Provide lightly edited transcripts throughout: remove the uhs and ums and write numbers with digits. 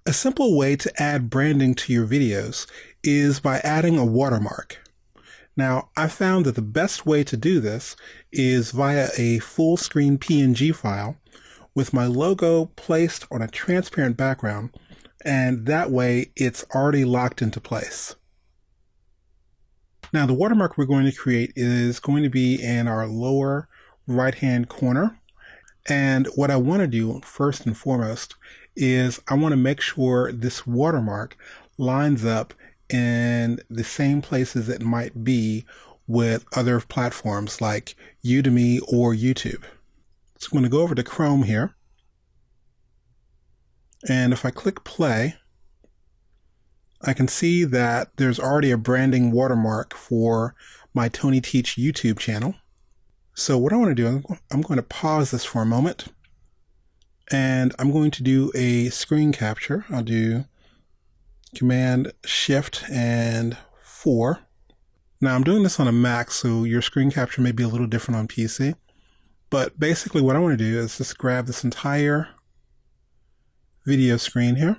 A simple way to add branding to your videos is by adding a watermark. Now, I found that the best way to do this is via a full screen PNG file with my logo placed on a transparent background, and that way it's already locked into place. Now, the watermark we're going to create is going to be in our lower right-hand corner. And what I want to do first and foremost is I want to make sure this watermark lines up in the same places it might be with other platforms like Udemy or YouTube. So I'm going to go over to Chrome here. And if I click play, I can see that there's already a branding watermark for my Tony Teach YouTube channel. So what I want to do, I'm going to pause this for a moment, and I'm going to do a screen capture. I'll do Command Shift and 4. Now I'm doing this on a Mac, so your screen capture may be a little different on PC. But basically what I want to do is just grab this entire video screen here.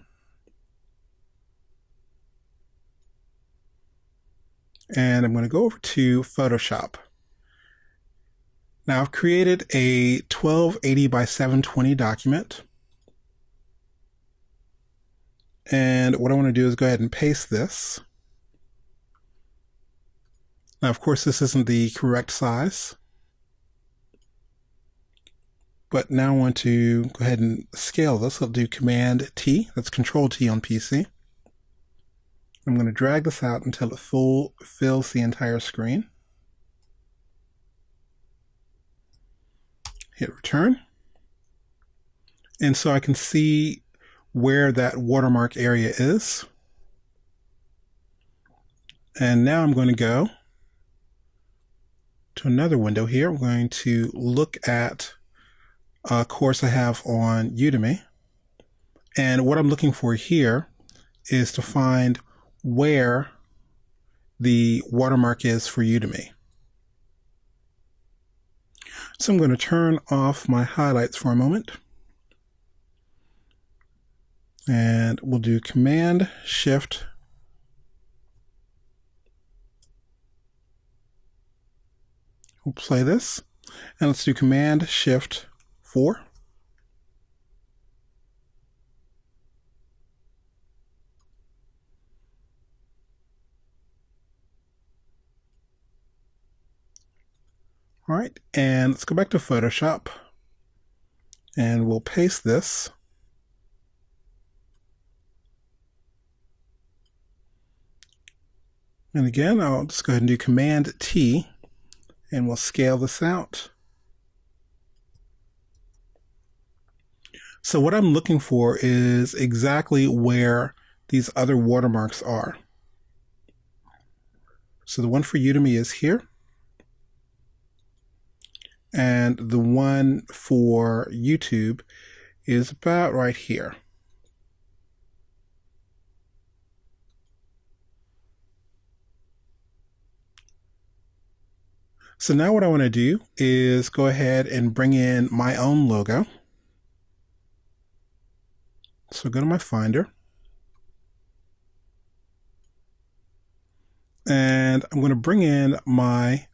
And I'm going to go over to Photoshop. Now I've created a 1280 by 720 document. And what I want to do is go ahead and paste this. Now, of course, this isn't the correct size. But now I want to go ahead and scale this. I'll do Command T, that's Control T on PC. I'm going to drag this out until it fills the entire screen. Hit return. And so I can see where that watermark area is. And now I'm going to go to another window here. I'm going to look at a course I have on Udemy. And what I'm looking for here is to find where the watermark is for Udemy. So I'm going to turn off my highlights for a moment. And we'll do Command Shift. We'll play this. And let's do Command Shift 4. All right, and let's go back to Photoshop, and we'll paste this. And again, I'll just go ahead and do Command T, and we'll scale this out. So what I'm looking for is exactly where these other watermarks are. So the one for Udemy is here. And the one for YouTube is about right here. So now what I want to do is go ahead and bring in my own logo. So go to my Finder. And I'm going to bring in my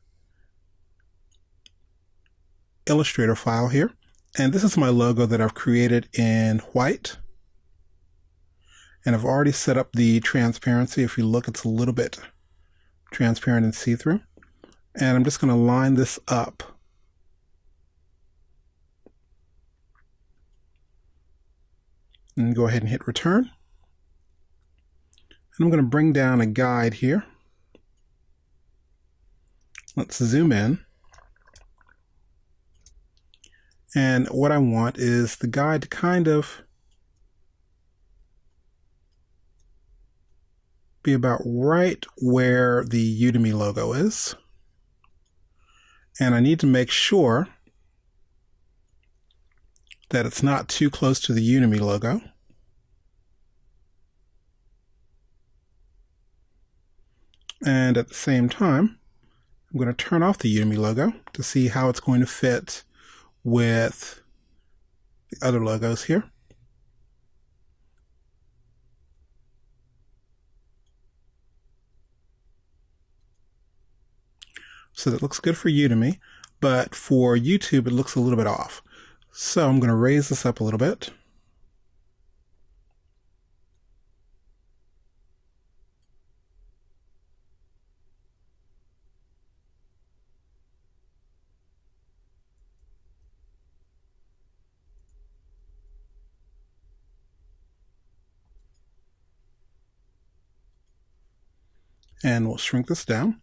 Illustrator file here, and this is my logo that I've created in white, and I've already set up the transparency. If you look, it's a little bit transparent and see-through, and I'm just going to line this up and go ahead and hit return. And I'm going to bring down a guide here. Let's zoom in. And what I want is the guide to kind of be about right where the Udemy logo is. And I need to make sure that it's not too close to the Udemy logo. And at the same time, I'm going to turn off the Udemy logo to see how it's going to fit with the other logos here. So that looks good for Udemy, but for YouTube, it looks a little bit off. So I'm going to raise this up a little bit. And we'll shrink this down.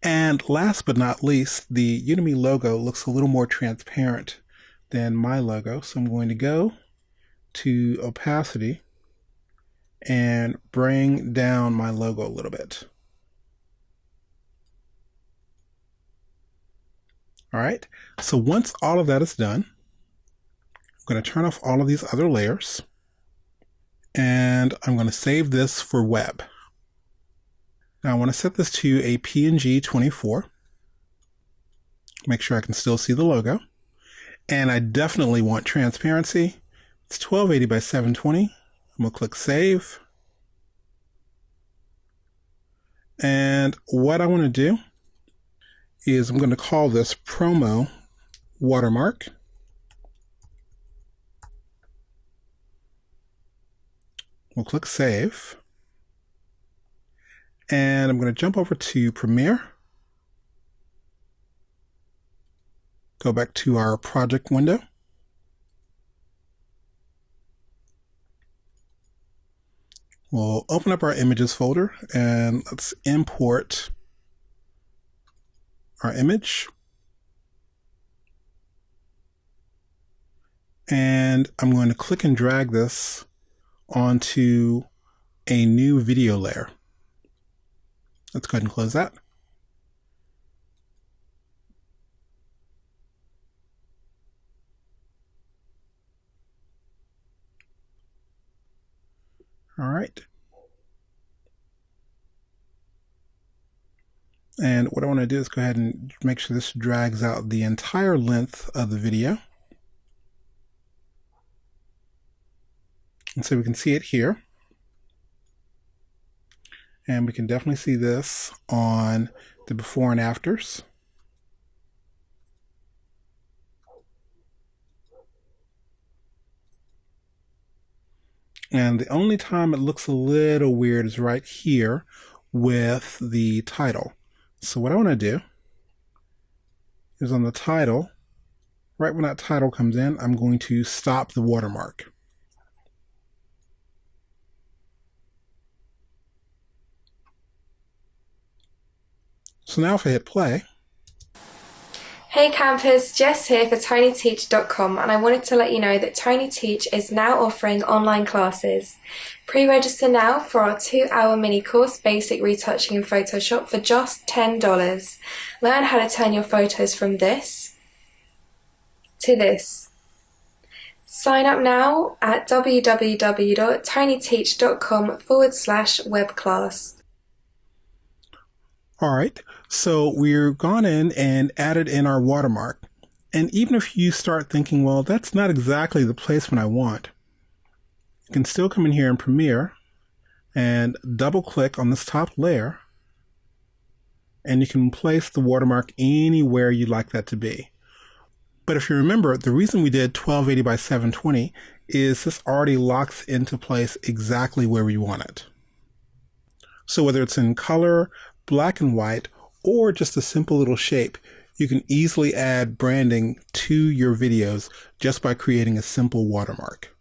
And last but not least, the Udemy logo looks a little more transparent than my logo. So I'm going to go to opacity and bring down my logo a little bit. All right, so once all of that is done, I'm going to turn off all of these other layers. And I'm going to save this for web. Now I want to set this to a PNG 24. Make sure I can still see the logo. And I definitely want transparency. It's 1280 by 720. I'm going to click Save. And what I want to do is I'm going to call this Promo Watermark. We'll click Save. And I'm going to jump over to Premiere. Go back to our project window. We'll open up our images folder and let's import our image. And I'm going to click and drag this onto a new video layer. Let's go ahead and close that. All right. And what I want to do is go ahead and make sure this drags out the entire length of the video. And so we can see it here. And we can definitely see this on the before and afters. And the only time it looks a little weird is right here with the title. So what I want to do is on the title, right when that title comes in, I'm going to stop the watermark. So now if I hit play. Hey campers, Jess here for tinyteach.com, and I wanted to let you know that TinyTeach is now offering online classes. Pre-register now for our 2-hour mini course, Basic Retouching in Photoshop, for just $10. Learn how to turn your photos from this to this. Sign up now at www.tinyteach.com/webclass. All right, so we've gone in and added in our watermark. And even if you start thinking, well, that's not exactly the placement I want, you can still come in here in Premiere and double click on this top layer, and you can place the watermark anywhere you'd like that to be. But if you remember, the reason we did 1280 by 720 is this already locks into place exactly where we want it. So whether it's in color, black and white, or just a simple little shape, you can easily add branding to your videos just by creating a simple watermark.